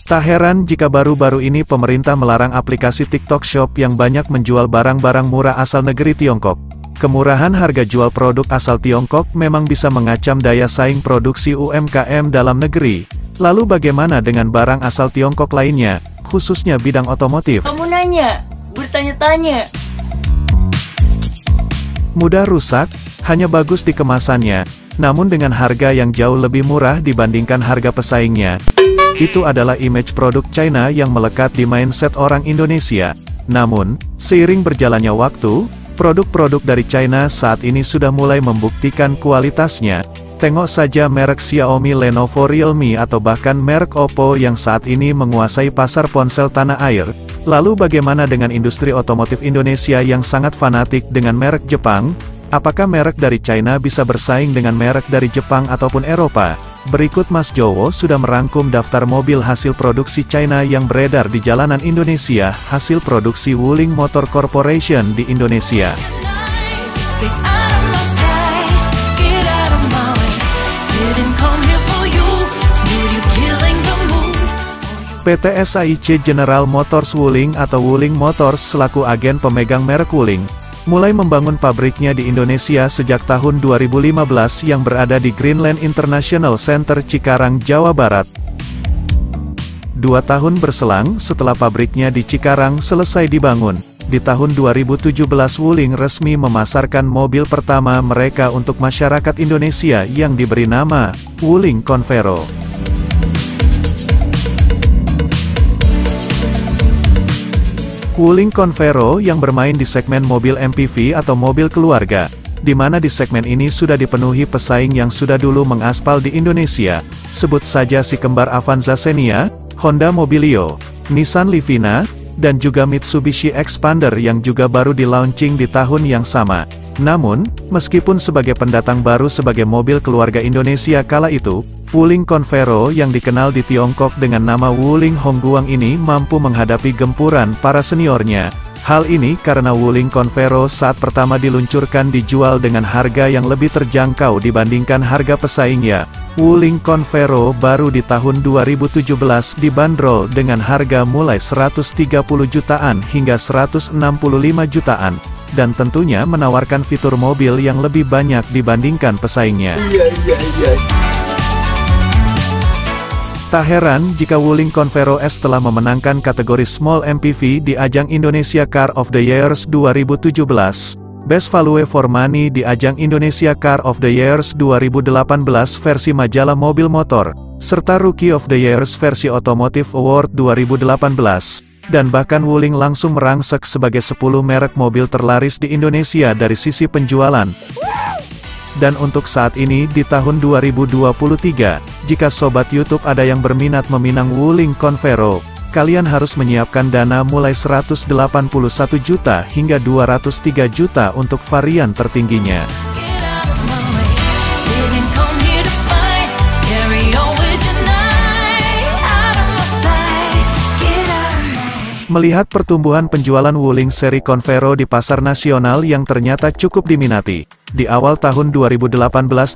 Tak heran jika baru-baru ini pemerintah melarang aplikasi TikTok Shop yang banyak menjual barang-barang murah asal negeri Tiongkok. Kemurahan harga jual produk asal Tiongkok memang bisa mengacam daya saing produksi UMKM dalam negeri. Lalu bagaimana dengan barang asal Tiongkok lainnya, khususnya bidang otomotif? Kamu nanya, bertanya-tanya. Mudah rusak, hanya bagus di kemasannya, namun dengan harga yang jauh lebih murah dibandingkan harga pesaingnya. Itu adalah image produk China yang melekat di mindset orang Indonesia. Namun, seiring berjalannya waktu, produk-produk dari China saat ini sudah mulai membuktikan kualitasnya. Tengok saja merek Xiaomi, Lenovo, Realme atau bahkan merek Oppo yang saat ini menguasai pasar ponsel tanah air. Lalu bagaimana dengan industri otomotif Indonesia yang sangat fanatik dengan merek Jepang? Apakah merek dari China bisa bersaing dengan merek dari Jepang ataupun Eropa? Berikut Mas Jowo sudah merangkum daftar mobil hasil produksi China yang beredar di jalanan Indonesia, hasil produksi Wuling Motor Corporation di Indonesia. PT SAIC General Motors Wuling atau Wuling Motors selaku agen pemegang merek Wuling, mulai membangun pabriknya di Indonesia sejak tahun 2015 yang berada di Greenland International Center Cikarang, Jawa Barat. 2 tahun berselang setelah pabriknya di Cikarang selesai dibangun, di tahun 2017 Wuling resmi memasarkan mobil pertama mereka untuk masyarakat Indonesia yang diberi nama Wuling Convero. Wuling Convero yang bermain di segmen mobil MPV atau mobil keluarga, di mana di segmen ini sudah dipenuhi pesaing yang sudah dulu mengaspal di Indonesia, sebut saja si kembar Avanza Xenia, Honda Mobilio, Nissan Livina, dan juga Mitsubishi Xpander yang juga baru di-launching di tahun yang sama. Namun, meskipun sebagai pendatang baru sebagai mobil keluarga Indonesia kala itu, Wuling Convero yang dikenal di Tiongkok dengan nama Wuling Hongguang ini mampu menghadapi gempuran para seniornya. Hal ini karena Wuling Convero saat pertama diluncurkan dijual dengan harga yang lebih terjangkau dibandingkan harga pesaingnya. Wuling Convero baru di tahun 2017 dibanderol dengan harga mulai 130 jutaan hingga 165 jutaan. Dan tentunya menawarkan fitur mobil yang lebih banyak dibandingkan pesaingnya. Tak heran jika Wuling Convero S telah memenangkan kategori Small MPV di ajang Indonesia Car of the Years 2017, Best Value for Money di ajang Indonesia Car of the Years 2018 versi majalah Mobil Motor, serta Rookie of the Years versi Automotive Award 2018, dan bahkan Wuling langsung merangsek sebagai 10 merek mobil terlaris di Indonesia dari sisi penjualan. Dan untuk saat ini di tahun 2023, jika Sobat YouTube ada yang berminat meminang Wuling Convero, kalian harus menyiapkan dana mulai 181 juta hingga 203 juta untuk varian tertingginya. Melihat pertumbuhan penjualan Wuling seri Convero di pasar nasional yang ternyata cukup diminati, di awal tahun 2018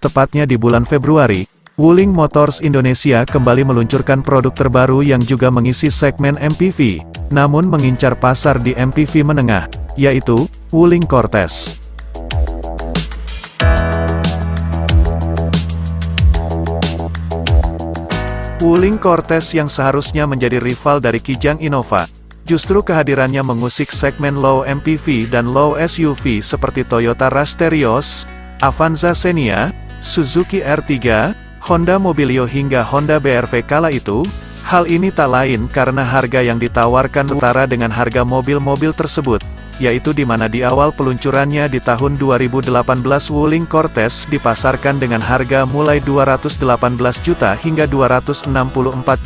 tepatnya di bulan Februari, Wuling Motors Indonesia kembali meluncurkan produk terbaru yang juga mengisi segmen MPV, namun mengincar pasar di MPV menengah, yaitu Wuling Cortez. Wuling Cortez yang seharusnya menjadi rival dari Kijang Innova, justru kehadirannya mengusik segmen low MPV dan low SUV seperti Toyota Rush Terios, Avanza Xenia, Suzuki R3, Honda Mobilio hingga Honda BR-V kala itu. Hal ini tak lain karena harga yang ditawarkan setara dengan harga mobil-mobil tersebut, yaitu di mana di awal peluncurannya di tahun 2018 Wuling Cortez dipasarkan dengan harga mulai 218 juta hingga 264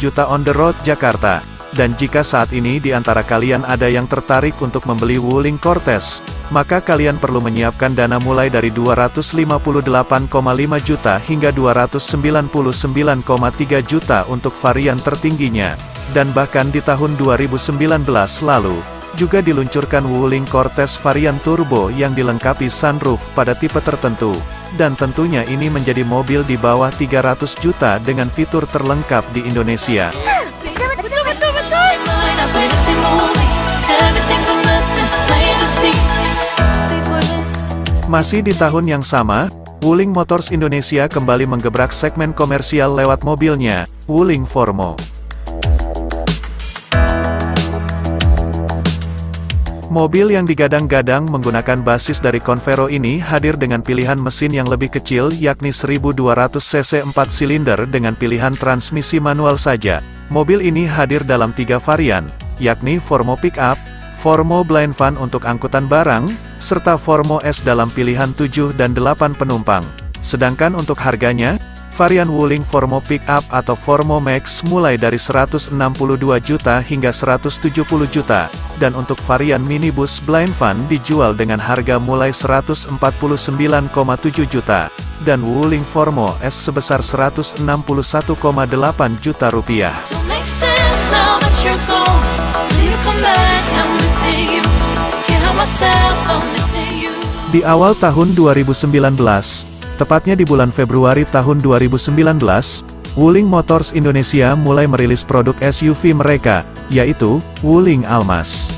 juta on the road Jakarta. Dan jika saat ini di antara kalian ada yang tertarik untuk membeli Wuling Cortez, maka kalian perlu menyiapkan dana mulai dari 258,5 juta hingga 299,3 juta untuk varian tertingginya. Dan bahkan di tahun 2019 lalu, juga diluncurkan Wuling Cortez varian turbo yang dilengkapi sunroof pada tipe tertentu. Dan tentunya ini menjadi mobil di bawah 300 juta dengan fitur terlengkap di Indonesia. I play the same movie. Everything's a mess, it's plain to see. Before this. Masih di tahun yang sama, Wuling Motors Indonesia kembali menggebrak segmen komersial lewat mobilnya, Wuling Formo. Mobil yang digadang-gadang menggunakan basis dari Convero ini hadir dengan pilihan mesin yang lebih kecil yakni 1200 cc 4 silinder dengan pilihan transmisi manual saja. Mobil ini hadir dalam 3 varian, yakni Formo Pickup, Formo Blind Van untuk angkutan barang, serta Formo S dalam pilihan 7 dan 8 penumpang. Sedangkan untuk harganya, varian Wuling Formo Pickup atau Formo Max mulai dari 162 juta hingga 170 juta, dan untuk varian minibus Blind Van dijual dengan harga mulai 149,7 juta, dan Wuling Formo S sebesar 161,8 juta rupiah. Di awal tahun 2019, tepatnya di bulan Februari tahun 2019, Wuling Motors Indonesia mulai merilis produk SUV mereka, yaitu Wuling Almas.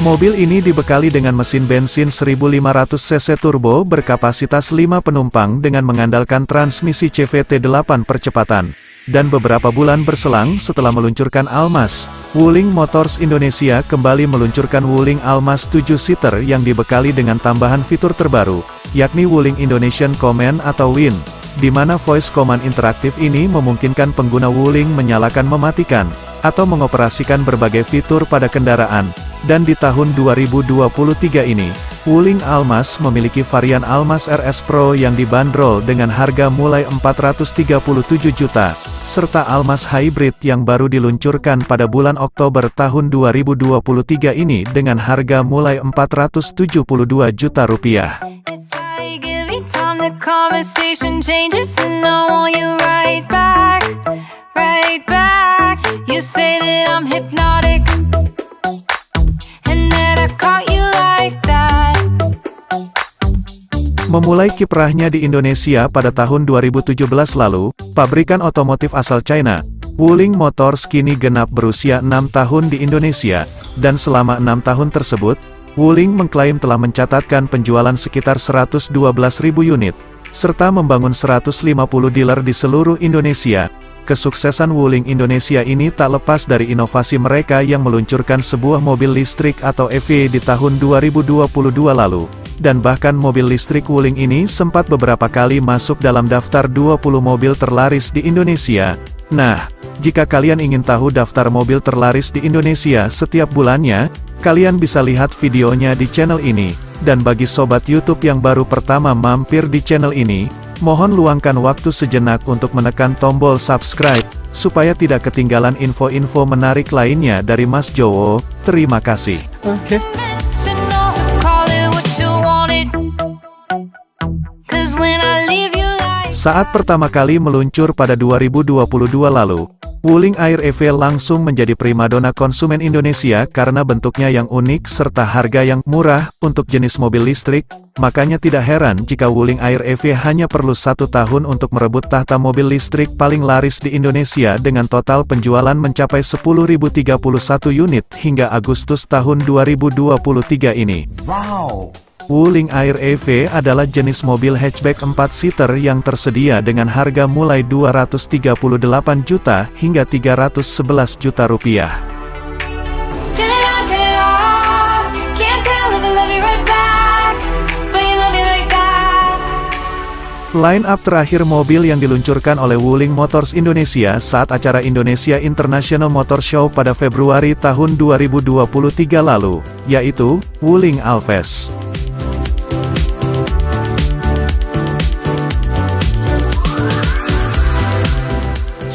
Mobil ini dibekali dengan mesin bensin 1500 cc turbo berkapasitas 5 penumpang dengan mengandalkan transmisi CVT 8 percepatan. Dan beberapa bulan berselang setelah meluncurkan Almas, Wuling Motors Indonesia kembali meluncurkan Wuling Almas 7-seater yang dibekali dengan tambahan fitur terbaru, yakni Wuling Indonesian Command atau WIN, di mana voice command interaktif ini memungkinkan pengguna Wuling menyalakan mematikan, atau mengoperasikan berbagai fitur pada kendaraan. Dan di tahun 2023 ini, Wuling Almas memiliki varian Almas RS Pro yang dibanderol dengan harga mulai 437 juta, serta Almas Hybrid yang baru diluncurkan pada bulan Oktober tahun 2023 ini dengan harga mulai 472 juta rupiah. Memulai kiprahnya di Indonesia pada tahun 2017 lalu, pabrikan otomotif asal China, Wuling Motors kini genap berusia 6 tahun di Indonesia, dan selama 6 tahun tersebut, Wuling mengklaim telah mencatatkan penjualan sekitar 112.000 unit, serta membangun 150 dealer di seluruh Indonesia. Kesuksesan Wuling Indonesia ini tak lepas dari inovasi mereka yang meluncurkan sebuah mobil listrik atau EV di tahun 2022 lalu. Dan bahkan mobil listrik Wuling ini sempat beberapa kali masuk dalam daftar 20 mobil terlaris di Indonesia. Nah, jika kalian ingin tahu daftar mobil terlaris di Indonesia setiap bulannya, kalian bisa lihat videonya di channel ini. Dan bagi sobat YouTube yang baru pertama mampir di channel ini, mohon luangkan waktu sejenak untuk menekan tombol subscribe, supaya tidak ketinggalan info-info menarik lainnya dari Mas Jowo. Terima kasih. Oke. Saat pertama kali meluncur pada 2022 lalu, Wuling Air EV langsung menjadi primadona konsumen Indonesia karena bentuknya yang unik serta harga yang murah untuk jenis mobil listrik. Makanya tidak heran jika Wuling Air EV hanya perlu 1 tahun untuk merebut tahta mobil listrik paling laris di Indonesia dengan total penjualan mencapai 10.031 unit hingga Agustus tahun 2023 ini. Wow! Wuling Air EV adalah jenis mobil hatchback 4-seater yang tersedia dengan harga mulai 238 juta hingga 311 juta rupiah. Line up terakhir mobil yang diluncurkan oleh Wuling Motors Indonesia saat acara Indonesia International Motor Show pada Februari tahun 2023 lalu, yaitu Wuling Alves.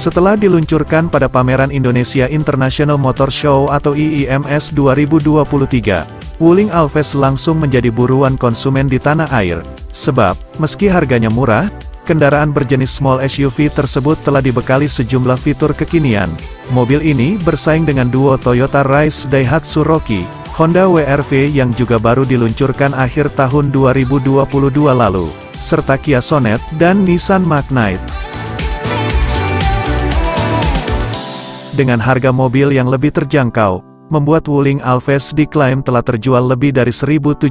Setelah diluncurkan pada pameran Indonesia International Motor Show atau IIMS 2023, Wuling Alves langsung menjadi buruan konsumen di tanah air. Sebab, meski harganya murah, kendaraan berjenis small SUV tersebut telah dibekali sejumlah fitur kekinian. Mobil ini bersaing dengan duo Toyota Rise Daihatsu Rocky, Honda WRV yang juga baru diluncurkan akhir tahun 2022 lalu. serta Kia Sonet dan Nissan Magnite. Dengan harga mobil yang lebih terjangkau, membuat Wuling Alves diklaim telah terjual lebih dari 1.700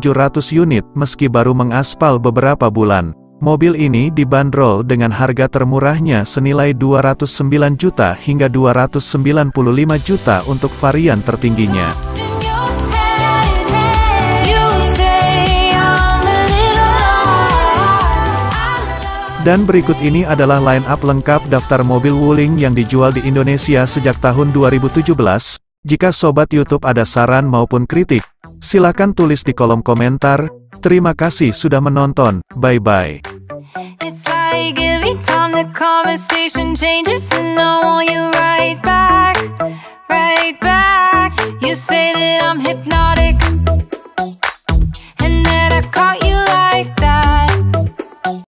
unit meski baru mengaspal beberapa bulan. Mobil ini dibanderol dengan harga termurahnya senilai 209 juta hingga 295 juta untuk varian tertingginya. Dan berikut ini adalah line-up lengkap daftar mobil Wuling yang dijual di Indonesia sejak tahun 2017. Jika Sobat YouTube ada saran maupun kritik, silakan tulis di kolom komentar. Terima kasih sudah menonton, bye-bye. It's like every time the conversation changes and I want you right back, right back. You say that I'm hypnotic.